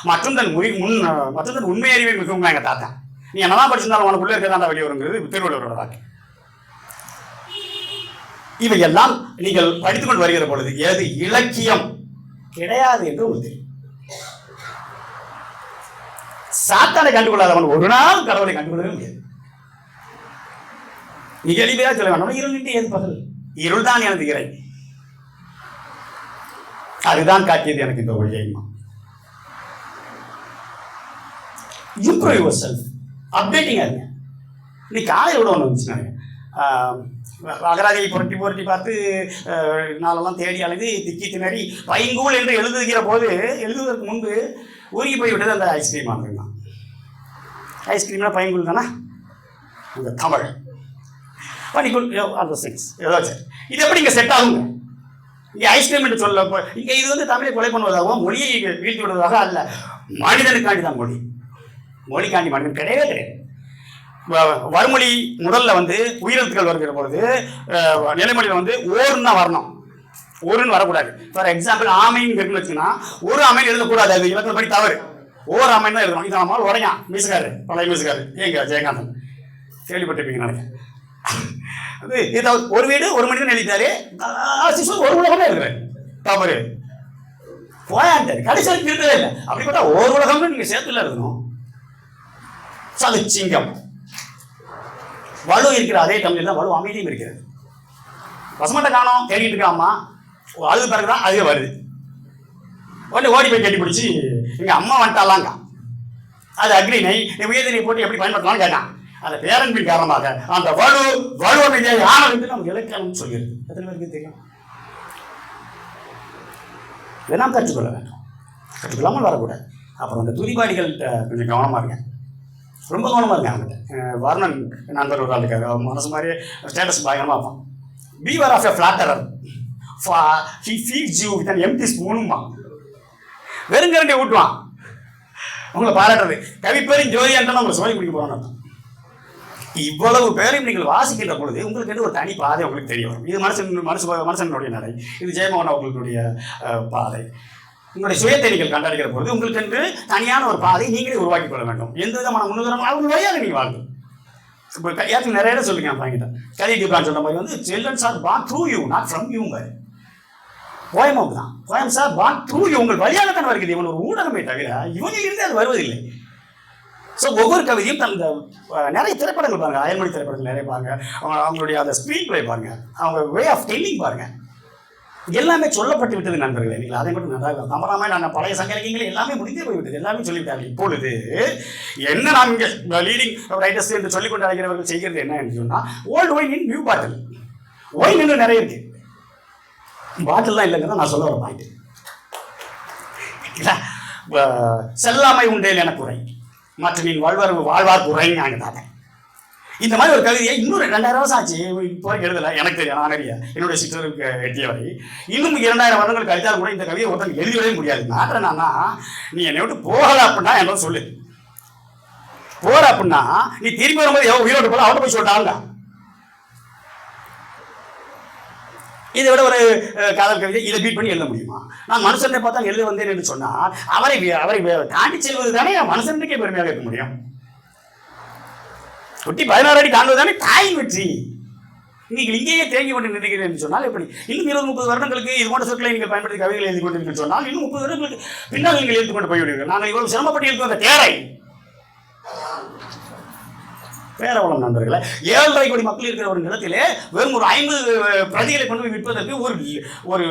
மற்றும் தன் உண்மை அறிவை மிகவும் எங்கள் தாத்தா, நீ என்னதான் படிச்சிருந்தாலும் உனக்குள்ளே இருக்கிறதா வெளியே வருங்கிறது திருவள்ளுவரோட வாக்கு. இவையெல்லாம் நீங்கள் படித்துக் கொண்டு வருகிற பொழுது எது இலக்கியம் கிடையாது என்று உங்களுக்கு தெரியும். சாத்தானை கண்டுகொள்ளாதவன் ஒரு நாள் கடவுளை கண்டுகொள்ளவே முடியாது. மிக எளிமையாக சொல்ல வேண்டாம், இருள் நின்று ஏது பகல், இருள் தான் எனது இறை. அதுதான் காட்டியது எனக்கு இந்த ஒளியைமா. இம்ப்ரூவ் யுவர் செல்ஃப், அப்டேட்டிங்காக இருங்க. இன்னைக்கு காலையில் கூட ஒன்று வந்துச்சு, அகராதியை புரட்டி பார்த்து நாளெல்லாம் தேடி அலைந்து திக்கி திணறி பைங்கூல் என்று எழுதுகிற போது எழுதுவதற்கு முன்பு ஊறி போய்விட்டது அந்த ஐஸ்கிரீம் ஆகுதுன்னா. ஐஸ்கிரீம்னா பைங்கூல் தானே அந்த தமிழ் பனிக்கூல் அந்த சிக்ஸ் ஏதாச்சும். இது எப்படி இங்கே செட் ஆகுங்க? இங்கே ஐஸ்கிரீம் என்று சொல்ல இங்கே இது வந்து தமிழை கொலை பண்ணுவதாகவும் மொழியை வீழ்த்தி விடுவதாக அல்ல. மனிதனுக்காண்டி தான் மொழி, மொழிக்காண்டி மனிதன் கிடையவே கிடையாது. வறுமொழி முதல்ல வந்து உயிரெழுத்துக்கள் வருகிற பொழுது நிலைமொழியில் வந்து ஓருன்னு தான் வரணும், ஒருன்னு வரக்கூடாது. ஃபார் எக்ஸாம்பிள் ஆமைன்னு இருக்குன்னு வச்சுன்னா ஒரு ஆமைன்னு எழுதக்கூடாது, அது இலக்கண படி தவறு. ஓர் ஆமைன்னு தான் எழுதணும். இது நம்மளால் உடையான் மீசுக்காரு, பழைய மீசுக்காரு ஏங்க ஜெயகாந்தன் கேள்விப்பட்டிருப்பீங்க நினைக்கிறேன். அது ஒரு வீடு ஒரு மனிதன் எழுதிட்டாரு, ஒரு உலகமே எழுதுறாரு, தவறு போயாண்டாரு. கடைசியில் திருத்தவே இல்லை. அப்படிப்பட்ட ஒரு உலகம்னு நீங்க சேர்த்துல எழுதணும். அது சிங்கம் வலு இருக்கிற அதே தமிழில் தான் வலு அமைதியும் இருக்கிறது. பசுமட்டை காணோம் தேடிட்டு இருக்காமா, அழுது பிறகுதான் அதுவே வருது. உடனே ஓடி போய் கட்டி பிடிச்சி எங்க அம்மா வந்துட்டாலாங்க, அது அக்ரினை உயர்தினை போட்டு எப்படி பயன்படுத்தலாம்னு கேட்டான். அந்த பேரன்பின் காரணமாக அந்த வலுவமைதியை யானை என்று நமக்கு இலக்கணம் சொல்கிறது. எத்தனை பேருக்கு தெரியும்? இதை நாம் கற்றுக்கொள்ள வேண்டும், கற்றுக்கொள்ளாமல் வரக்கூடாது. அப்புறம் அந்த துதிபாடிகள்கிட்ட கொஞ்சம் கவனமாக இருக்கேன், ரொம்ப கவனமாக இருக்கேன். அவங்ககிட்ட வர்ணன் நண்பர் ஒரு ஆள் இருக்காரு, மனசு மாதிரி ஸ்டேட்டஸ் பயங்கரமாக இருப்பான். Beware of a flatterer, he feeds you with an empty spoon. வெறுங்கரண்டை ஊட்டுவான் உங்களை பாராட்டுறது. கவிப்பேரின் ஜோதி என்றால் உங்களை சோழி பிடிக்க போறான்னு அர்த்தம். இவ்வளவு பேரையும் நீங்கள் வாசிக்கின்ற பொழுது உங்களுக்கு என்று ஒரு தனி பாதை உங்களுக்கு தெரிய வரும். இது மனுஷனுடைய நடை, இது ஜெயமோகன் அவர்களுடைய பாதை. உங்களுடைய சுயத்தை நீங்கள் கண்டறிகிற பொழுது உங்களுக்கு என்று தனியான ஒரு பாதை நீங்களே உருவாக்கி கொள்ள வேண்டும். எந்த விதமான முன்னுதாரணம் அவங்க வழியாக நீங்கள் வாழும். இப்போ ஏற்கனவே நிறைய இடம் சொல்லுங்க வாங்கிட்டேன். கலி டிப்ரான் சொன்ன மாதிரி வந்து children are born through you, not from you. போயமும் தான், poem sir born through you, உங்கள் வழியாகத்தான் வருகிறது. இவன் ஒரு ஊடகமே தவிர இவனிலிருந்து அது வருவதில்லை. ஸோ ஒவ்வொரு கவிதையும் தந்த நிறைய திரைப்படங்கள் பாருங்க, அயல்மொழி திரைப்படங்கள் நிறைய பாருங்க, அவங்களுடைய அந்த ஸ்க்ரீன் பிளே பாருங்க, அவங்க வே ஆஃப் டெல்லிங் பாருங்க, எல்லாமே சொல்லப்பட்டு விட்டது நண்பர்களே. நீங்கள் அதை மட்டும் நன்றாக நம்பராமே. நான் பழைய சங்க இலக்கியங்கள் எல்லாமே முடிந்தே போய்விட்டது, எல்லாமே சொல்லிவிட்டார்கள். இப்பொழுது என்ன நாம் இங்கே லீடிங் ரைட்டர்ஸ் என்று சொல்லிக் கொண்டு அழைக்கிறவர்கள் செய்கிறது என்ன என்று சொன்னால், ஓல்டு ஒயின் இன் நியூ பாட்டில். ஒயின் இன்னும் நிறைய இருக்கு, பாட்டில் தான் இல்லைங்கிறத நான் சொல்ல வர பாயிண்ட். செல்லாமை உண்டேல் என குறை, மற்ற நீ வாழ்வார் குறைங்க. இந்த மாதிரி ஒரு கவிதையை இன்னும் 2000 வருஷம் ஆச்சு, இப்போ எழுதலை. எனக்கு தெரியும், நான் நிறைய என்னுடைய சிற்றருக்கு எட்டியவரை இன்னும் 2000 வருடங்கள் கழித்தால் கூட இந்த கவிதையை ஒருத்தர் எழுதிவிடவே முடியாது. மாற்ற என்னன்னா, நீ என்னை விட்டு போகல அப்படின்னா என்ன சொல்லு, போற அப்படின்னா நீ திரும்பி வரும்போது எவ்வளோ உயிரோடு போல அவட்ட போய் சொல்லிட்டாங்க. இதை விட ஒரு காதல் கவிதை இதை பீட் பண்ணி எழுத முடியுமா? நான் மனுஷனை பார்த்தா எழுத வந்தேன் என்று சொன்னால் அவரை தாண்டி செல்வது தானே மனுஷனுக்கே பெருமையாக இருக்க முடியும். குட்டி 16 அடி தாண்டுவதானே தாய் வெற்றி. நீங்கள் இங்கேயே தேங்கி கொண்டு நிற்கிறீர்கள் என்று சொன்னால் எப்படி? இன்னும் 20-30 வருடங்களுக்கு இது போன்ற சொற்களை நீங்கள் பயன்படுத்தி கவிதைகளை எழுதி கொண்டிருக்க சொன்னால் இன்னும் 30 வருடங்களுக்கு பின்னால் நீங்கள் எழுதி கொண்டு போய்விடுவீர்கள். நாங்கள் இவ்வளவு சிரமப்பட்டு எழுதி வந்த தேரை பேரவளம் நண்பர்களை 7.5 கோடி மக்கள் இருக்கிற ஒரு நிலத்திலே வெறும் ஒரு 50 பிரதிகளை கொண்டு போய் விற்பதற்கு ஒரு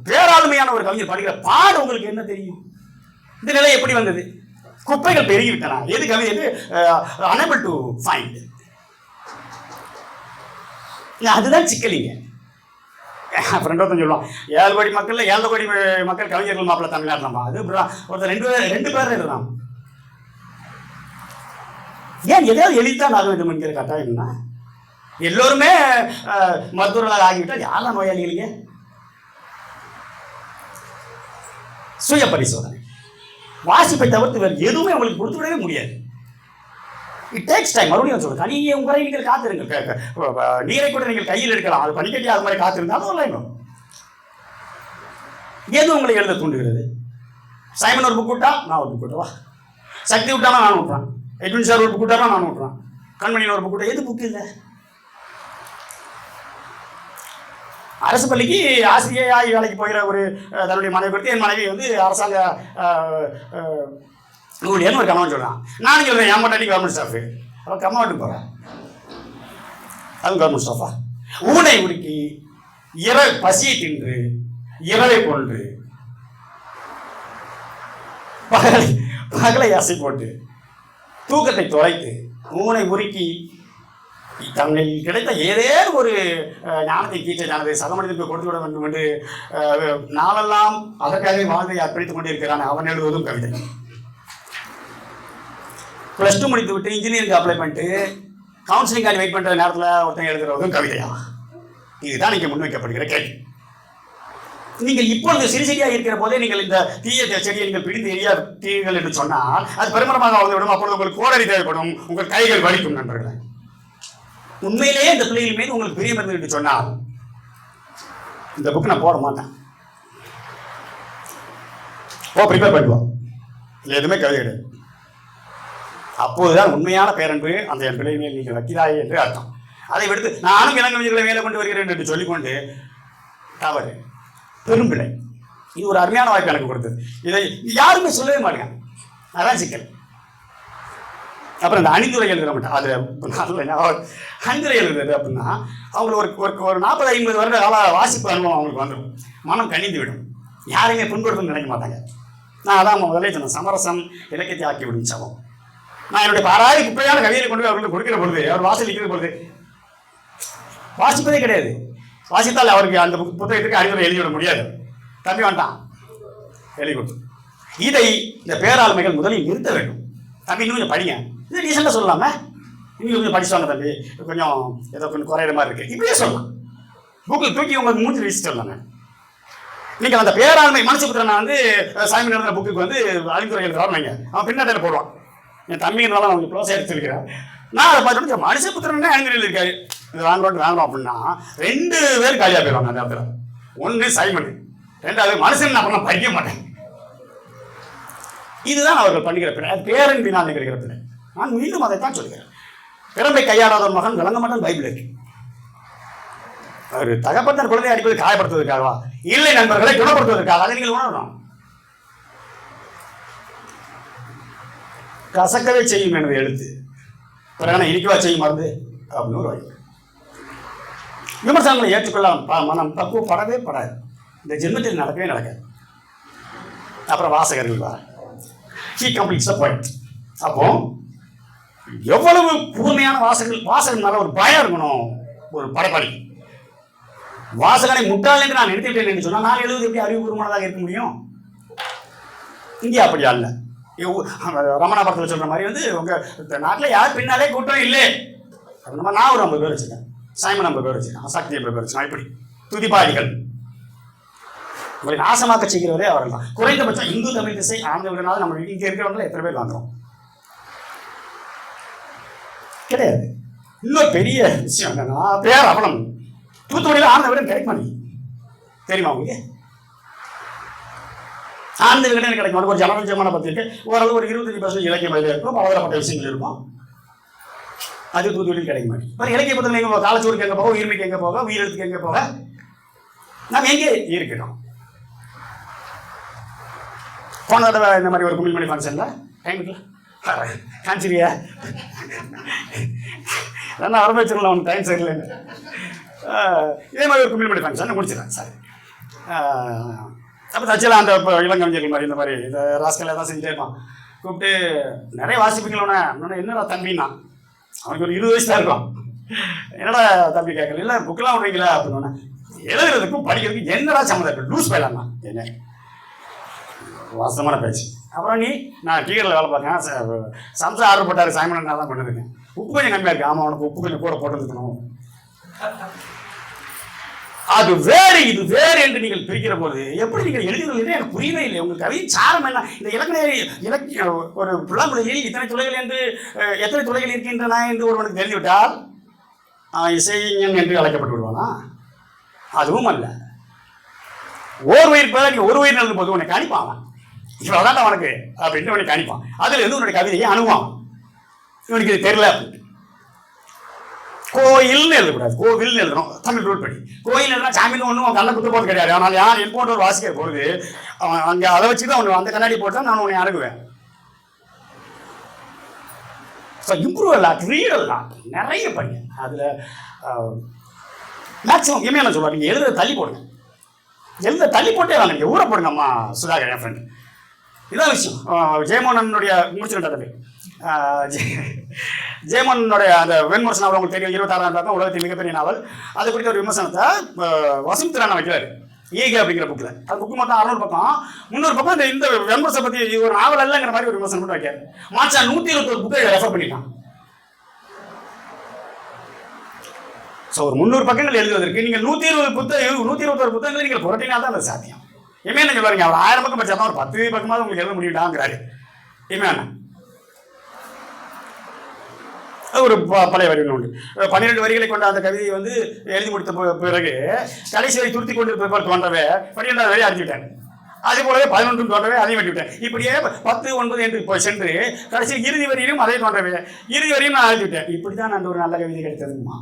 பேராளுமையான ஒரு கவிஞர் படிக்கிற பாடு உங்களுக்கு என்ன தெரியும்? இந்த நிலை எப்படி வந்தது? குப்பைகள் பெருகிவிட்டன. எது கவிதை unable to find. அதுதான் சிக்கலிங்க. ஃப்ரெண்ட் ஒருத்தன் சொல்லுவான், 7 கோடி மக்கள்ல 7 கோடி மக்கள் கவிஞர்கள் மாப்பிள்ள தமிழ்நாட்டில் நம்ம அது ஒருத்தர் 2 பேர் இருந்தான். ஏன் எதையாவது எழுதித்தான் ஆக வேண்டும் என்கிற கட்டாயம்னா, எல்லோருமே மருத்துவர்களாக ஆகிவிட்டால் யாரெல்லாம் நோயாளிகளுங்க? சுய பரிசோதனை, வாசிப்பை தவிர்த்து வேறு எதுவுமே உங்களுக்கு கொடுத்து விடவே முடியாது. It takes time. மறுபடியும் சொல்லுங்கள், தனியே உங்களை நீங்கள் காத்திருங்கள். நீரை கூட நீங்கள் கையில் எடுக்கலாம், அது பனிக்கட்டி அது மாதிரி காத்திருந்தாலும் வரலாம். எது உங்களை எழுத தூண்டுகிறது? சைமன் ஒரு புக் விட்டா நான் ஒரு புக் விட்டவா, சக்தி விட்டானா நான் விட்டுறான், எட்வின் சார் ஒரு புக் விட்டாரா நான் விட்டுறான், கண்மணியில் ஒரு புக் விட்டா, எது புக் இல்லை? அரசு பள்ளிக்கு ஆசிரியராகி வேலைக்கு போகிற ஒரு தன்னுடைய மனைவி கொடுத்து, என் மனைவி வந்து அரசாங்க ஊழியர்னு ஒரு கணவன் சொல்கிறான். நானும் சொல்கிறேன், என் மட்டாடி கவர்மெண்ட் ஸ்டாஃபு, அவன் கம்மாவட்டுக்கு போகிறேன், அதுவும் கவர்மெண்ட் ஸ்டாஃபா. ஊனை உடுக்கி பசியை தின்று இரவை கொண்டு பகலை அசை போட்டு தூக்கத்தை தொலைத்து ஊனை உருக்கி தங்கள் கிடைத்த ஏதேனும் ஒரு ஞானத்தை கீற்ற ஞானத்தை சகமனிதற்கு கொடுத்து விட வேண்டும் என்று நாளெல்லாம் அதற்காக வாழ்வை அர்ப்பணித்துக் கொண்டிருக்கிறான். அவன் எழுதுவதும் கவிதை. +2 முடித்து விட்டு இன்ஜினியரிங் அப்ளை பண்ணிட்டு கவுன்சிலிங்காக வெயிட் பண்ணுற நேரத்தில் ஒருத்தன் எழுதுறதும் கவிதையா? இதுதான் இங்கே முன்வைக்கப்படுகிற கேள்வி. நீங்கள் இப்பொழுது சிறு செடியாக இருக்கிற போதே நீங்கள் இந்த தீய செடியை நீங்கள் பிடித்து எரியாதீர்கள் என்று சொன்னால் அது பெருமரமாக வந்துவிடும். அப்பொழுது உங்களுக்கு கோடரி தேவைப்படும், உங்கள் கைகள் வலிக்கும். நண்பர்களே, உண்மையிலேயே இந்த பிள்ளைகள் மீது உங்களுக்கு பிரியம் இருந்து என்று சொன்னால் இந்த புக் நான் போட மாட்டேன். ப்ரிப்பேர் பண்ணுவோம், இல்லை எதுவுமே கவிதை கிடையாது. அப்போதுதான் உண்மையான பேரன்பு அந்த என் பிள்ளை மேல் நீங்கள் வைக்கிறாய் என்று அர்த்தம். அதை விடுத்து நானும் இளங்கவிஞர்களை மேலே கொண்டு வருகிறேன் என்று சொல்லிக்கொண்டு தவறு, பெரும்பிள்ளை. இது ஒரு அருமையான வாய்ப்பு எனக்கு கொடுத்தது. இதை யாருமே சொல்லவே மாட்டேங்க, அதான் சிக்கல். அப்புறம் இந்த அணிந்துரை எழுதுற மாட்டேன், அது நல்ல அணிந்துரை எழுதுறது அப்படின்னா அவங்களுக்கு ஒரு 40-50 வருட கால வாசிப்பு அனுபவம் அவங்களுக்கு வந்துடும், மனம் கணிந்து விடும், யாரையுமே புண்படுத்தணும்னு நினைக்க மாட்டாங்க. நான் அதான் முதலே சொன்னேன், சமரசம் இலக்கியத்தை ஆக்கி விடும் சமம். நான் என்னுடைய பாராதி குப்பையான கவிதையை கொண்டு போய் அவர்களுக்கு கொடுக்கிற பொழுது, அவர் வாசல் நிற்கிற பொழுது வாசிப்பதே கிடையாது. வாசித்தால் அவருக்கு அந்த புத்தகத்துக்கு அறிவுரை எழுதிவிட முடியாது. தம்பி வேண்டாம் எழுதி கொடுத்து, இதை இந்த பேராளுமைகள் முதலில் நிறுத்த வேண்டும். தம்பி இன்னும் கொஞ்சம் படிங்க, இது டீசெண்டாக சொல்லலாமே, இன்னும் கொஞ்சம் படிச்சுவாங்க தம்பி, கொஞ்சம் ஏதோ கொஞ்சம் குறையிற மாதிரி இருக்கு, இப்படியே சொல்லலாம். புக்கில் தூக்கி உங்களுக்கு மூச்சு வீசி சொல்லலாங்க. நீங்கள் அந்த பேராண்மை மனுஷபுத்திரன் வந்து சாமி நடந்த புக்குக்கு வந்து அறிவுரை எழுதுறாரு வைங்க, அவன் பின்னாட்டையில் போடுவான். என் தம்பிங்கனால அவங்க க்ளோஸ் எடுத்துருக்கிறேன். நான் அதை பார்த்துட்டு மனுஷபுத்திரன் அறிஞர்கள் இருக்காரு, இது வாங்குறோம் அப்படின்னா 2 பேர் காலியாக போயிடுவாங்க அந்த இடத்துல. ஒன்று சைமன், 2வது மனுஷன் நான் பண்ண படிக்க மாட்டேன். இதுதான் அவர்கள் பண்ணுகிற பிள்ளை, அது பேரன் பின்னால் நிகழ்கிற பிள்ளை. நான் மீண்டும் அதைத்தான் சொல்கிறேன். பிறம்பை கையாடாத ஒரு மகன் விளங்க மாட்டான் பைபிள் இருக்கு. அவர் தகப்பன் குழந்தையை அடிப்பது காயப்படுத்துவதற்காகவா? இல்லை நண்பர்களை குணப்படுத்துவதற்காக. அதை நீங்கள் உணரணும். கசக்கவே செய்யும் எனது எழுத்து, பிறகு இனிக்கவா செய்யும் மருந்து அப்படின்னு ஒரு வாய்ப்பு. விமர்சனங்களை ஏற்றுக்கொள்ள மனம் பக்குவப்படவே படாது. இந்த ஜென்மத்தில் நடக்கவே நடக்காது. அப்புறம் வாசகர்கள் வர ஹீ கம்ப்ளீட்ஸ் த பாயிண்ட். அப்போ எவ்வளவு கூர்மையான வாசகன் மேல ஒரு பயம் இருக்கணும் ஒரு படைப்பாளி. வாசகனை முட்டாள் என்று நான் நினைத்துவிட்டேன் என்று சொன்னால் நான் எழுதுவது எப்படி அறிவுபூர்வமானதாக இருக்க முடியும்? இந்தியா அப்படியா இல்லை. ரமணாபுரத்தில் சொல்ற மாதிரி வந்து உங்க நாட்டில் யார் பின்னாலே கூட்டம் இல்லை. நம்ம நான் ஒரு 50 பேர் வச்சுருக்கேன், சைமன் 50 பேர் வச்சுருக்கேன், சக்தி 50 பேர் வச்சுருக்கேன். இப்படி துதிப்பாடிகள் உங்களை நாசமாக்க செய்கிறவரே அவர்கள் தான். குறைந்தபட்சம் இந்து தமிழ் திசை ஆழ்ந்த விடனால நம்ம இங்கே இருக்கிறவங்கள எத்தனை பேர் வாங்குறோம்? கிடையாது. இன்னும் பெரிய விஷயம் என்னன்னா பேர் அவலம் தூத்துக்குடியில் ஆழ்ந்த விடம் கிடைக்குமா? நீ தெரியுமா உங்களுக்கு? ஆழ்ந்த விகடன் கிடைக்கும். ஒரு ஜனரஞ்சமான பத்திரிக்கை ஓரளவு ஒரு 25% இலக்கிய மதியில் இருக்கும், பலதரப்பட்ட விஷயங்கள் இருக்கும். அது தூத்துக்குடியில் கிடைக்க மாட்டேங்குது. இப்போ இலக்கிய பத்திரிகை எங்கே போக, காலச்சோருக்கு எங்கே போக, உயிர்மைக்கு எங்கே போக, உயிரெழுத்துக்கு எங்கே போக, நம்ம எங்கே இருக்கணும்? போன தடவை இந்த மாதிரி ஒரு குமிழ்மணி ஃபங்க்ஷனில் டைம் இருக்குல்ல காஞ்சிரியா நான் ஆரம்பிச்சிடலாம், அவனுக்கு டைம் சரியில்லைன்னு. இதே மாதிரி ஒரு குமிழ்மணி ஃபங்க்ஷன் முடிச்சிடறேன் சார். அப்போ தச்சில் அந்த இளங்கவிஞர்கள் மாதிரி இந்த மாதிரி இந்த ராஸ்கல் தான் செஞ்சுட்டே இருப்பான். கூப்பிட்டு நிறைய வாசிப்பீங்களோண்ணே, என்னடா தம்பின்னா, அவனுக்கு ஒரு 20 வயசு தான் இருக்கும். என்னடா தம்பி கேட்கல, இல்லை புக்கெலாம் விடுறீங்களா அப்படின்னு. எழுதுறதுக்கும் படிக்கிறதுக்கும் என்னடா சம்மந்தம் இருக்கு, லூஸ் போயிடலாம்ண்ணா. என்ன வாசமான பேச்சு. அப்புறம் நான் டீகரில் வேலை பார்த்தேன், சம்சா ஆர்டர் போட்டார், சாய்மன் நான் தான் பண்ணிருக்கேன். உப்பு கொஞ்சம் கம்மியாக இருக்கு, ஆமாம் அவனுக்கு உப்பு கொஞ்சம் கூட போட்டுருக்கணும். அது வேறு இது வேறு என்று நீங்கள் பிரிக்கிற போது எப்படி நீங்கள் எழுதுகிறீர்கள் எனக்கு புரியவே இல்லை. உங்கள் கவியின் சாரம் என்ன? இந்த இலக்கிய ஒரு புல்லாங்குழியில் இத்தனை துளைகள் என்று எத்தனை துளைகள் இருக்கின்றன என்று ஒருவனுக்கு தெரிந்துவிட்டால் இசைஞன் என்று அழைக்கப்பட்டு விடுவானா? அதுவும் அல்ல. ஒரு உயிர் பேர் ஒரு உயிர் எழுதும் போது உன்னை கணிப்பான், இவ்வளோதான் அவனுக்கு அப்படின்ட்டு உனக்கு கணிப்பான். அதில் இருந்து உன்னுடைய கவிதையை அணுவான். இவனுக்கு இது தெரியல. கோயில்னு எழுதக்கூடாது, கோவில்னு எழுதணும். தமிழ் ரூல் படி கோயில் எழுதுனா சாமின்னு ஒன்றும் கண்ணை குத்து போது கிடையாது. ஆனால் யார் என் போன்ற ஒரு வாசிக்கிற பொழுது அவன் அங்கே அதை வச்சு தான் ஒன்று அந்த கண்ணாடி போட்டு தான் நான் உன்னை அணுகுவேன். So improve lot, read lot, நிறைய பண்ணி அதில் மேக்ஸிமம் இனிமேல் என்ன சொல்லுவாங்க, நீங்கள் எழுத தள்ளி போடுங்க. எழுத தள்ளி போட்டே வாங்க, நீங்கள் ஊற போடுங்க. அம்மா சுதாகர் என் ஃப்ரெண்ட் இதான் விஷயம். ஜெயமோகனுடைய முடிச்சுக்கிட்ட தம்பி ஜெயமோகனுடைய அந்த வெண்முரசன் நாவல் உங்களுக்கு தெரியும், 26ஆம் தான் உலகத்தின் மிகப்பெரிய நாவல். அது குறித்த ஒரு விமர்சனத்தை வசந்தரான வைக்கிறாரு ஈகே அப்படிங்கிற புக்கில். அது புக்கு மொத்தம் 600 பக்கம், 300 பக்கம் இந்த வெண்முரசை பற்றி ஒரு நாவல் இல்லைங்கிற மாதிரி ஒரு விமர்சனம் மட்டும் வைக்காரு. மாச்சா 121 புக்கை ரெஃபர் பண்ணிட்டான். ஸோ ஒரு 300 பக்கங்கள் எழுதுவதற்கு நீங்கள் 121 புத்தகங்களை நீங்கள் புரட்டினா தான் அது சாத்தியம். என்ன சொல்லுவாங்க, அவர் 1000 பக்கம் படிச்சா தான் ஒரு 10 பக்கமாவது உங்களுக்கு எழுத முடியும்டாங்கிறாரு. என்ன ஒரு பழைய வரிகள் உண்டு. 12 வரிகளை கொண்ட அந்த கவிதையை வந்து எழுதி முடித்த பிறகு கடைசி வரை துருத்தி கொண்டிருப்பது தோன்றவே 12வது வரை அறிஞ்சுவிட்டேன். அதே போலவே 11 தோன்றவே அதையும் வெட்டிவிட்டேன். இப்படியே 10, 9 என்று போய் சென்று கடைசி இறுதி வரியிலும் அதே தோன்றவே இறுதி வரையும் நான் எழுதிவிட்டேன். இப்படி தான் அந்த ஒரு நல்ல கவிதை கிடைத்ததுமா.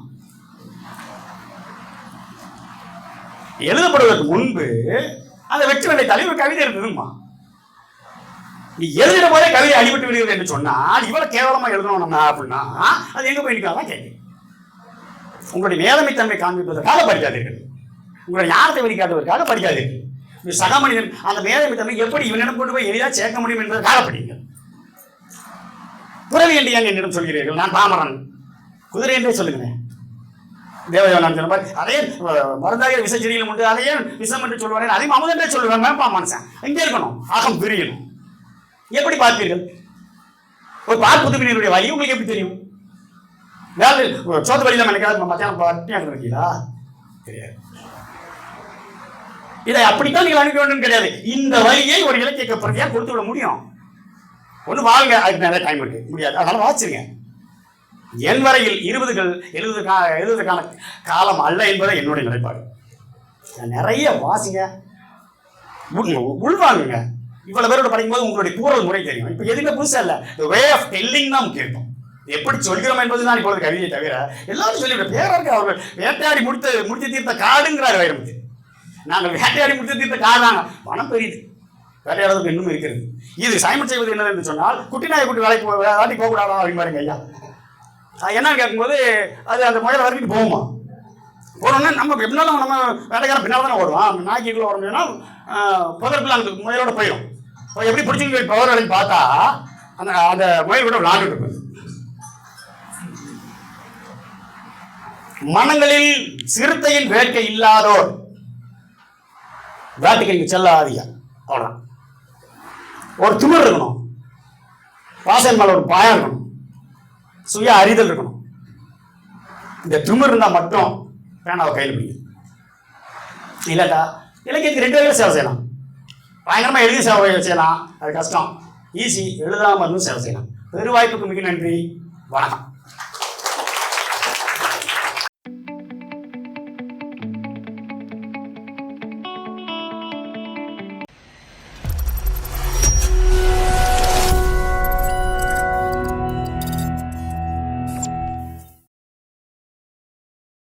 எழுதப்படுவதற்கு முன்பு அந்த வெற்றி வெள்ளை தலைவர் கவிதை இருந்ததுமா. நீ எழுதின போதே கவிதை அடிபட்டு விடுகிறது என்று சொன்னால் இவ்வளவு கேவலமா எழுதணும் நம்ம அப்படின்னா அது எங்க போய் நிற்கலாம் கேள்வி. உங்களுடைய மேலமை தன்மை காண்பிப்பதற்காக படிக்காதீர்கள், உங்களுடைய ஞானத்தை வெளிக்காட்டுவதற்காக படிக்காதீர்கள். சக மனிதன் அந்த மேலமை தன்மை எப்படி இவனிடம் கொண்டு போய் எளிதாக சேர்க்க முடியும் என்பதற்காக படிங்க. துறவி என்று ஏன் என்னிடம் சொல்கிறீர்கள்? நான் பாமரன். குதிரை என்றே சொல்லுங்களேன். தேவயானன் சொன்ன மாதிரி அதே மருந்தாக விசச்செடியில் உண்டு, அதையே விஷம் என்று சொல்லுவாங்க, அதையும் அமுதென்றே சொல்லுவாங்க. மனுஷன் இங்கே இருக்கணும், அகம் பிரியணும். எப்படி பார்ப்பீர்கள்? ஒரு பார்ப்புதுவினருடைய வழி உங்களுக்கு எப்படி தெரியும்? வேலை சோத்து வழி தான் நினைக்காது மத்தியானம் பட்டியாக இருக்கீங்களா? தெரியாது. இதை அப்படித்தான் நீங்கள் அனுப்ப வேண்டும் கிடையாது. இந்த வழியை ஒரு இலக்கிய பிரதியா கொடுத்து விட முடியும். ஒன்று வாங்க, அதுக்கு நிறைய டைம் இருக்கு, முடியாது. அதனால வாசிருங்க. என் வரையில் 70க்கான காலம் அல்ல என்பதை என்னுடைய நிலைப்பாடு. நிறைய வாசிங்க, உள்வாங்குங்க. இவ்வளவு பேரோட படிக்கும்போது உங்களுடைய கூறல் முறை தெரியும். இப்போ எதுவுமே புதுசா இல்லை, வே ஆஃப் டெல்லிங் தான் முக்கியம். எப்படி சொல்கிறோம் என்பதுதான் இப்பொழுது கவிதையை தவிர எல்லாரும் சொல்லிவிட பேரருக்கு அவர்கள் வேட்டையாடி முடித்து தீர்த்த காடுங்கிறார் வைரமுத்து. நாங்கள் வேட்டையாடி முடித்து தீர்த்த காடாங்க, மனம் பெரியது, வேட்டையாடுறதுக்கு இன்னும் இருக்கிறது. இது சைமன் செய்வது என்னது என்று சொன்னால், குட்டி நாயை குட்டி வேலைக்கு போகக்கூடாதா அப்படின்னு பாருங்க ஐயா. என்னன்னு கேட்கும்போது அது அந்த முயல் வரைக்கும் போகுமா? போனோம்னா நம்ம எப்படினாலும் நம்ம வேட்டைக்காரன் பின்னால் தானே ஓடுவோம். நாய்க்குள்ளே ஓடணும்னா புதற்குள்ள அந்த முயலோட போயிடும். எப்படி பிடிச்சிங்க பவர் வேலைக்கு பார்த்தா அந்த அந்த முயல் கூட விளாண்டுட்டு இருப்பது. மனங்களில் சிறுத்தையின் வேட்கை இல்லாதோர் வேட்டைக்கு செல்லாதீங்க. அவ்வளோதான். ஒரு திமிர் இருக்கணும், பாசன் மேல ஒரு பாயம் இருக்கணும், சுய அறிதல் இருக்கணும். இந்த திமிர் இருந்தால் மட்டும் பேனாவை கையில் பிடிக்கும். இல்லாட்டா இலக்கியத்துக்கு 2 வகையில் சேவை செய்யலாம். பயங்கரமாக எழுதி சேவை செய்யலாம், அது கஷ்டம். ஈஸி, எழுதாமல் இருந்தும் சேவை செய்யலாம். பெரு வாய்ப்புக்கு மிக நன்றி. வணக்கம்.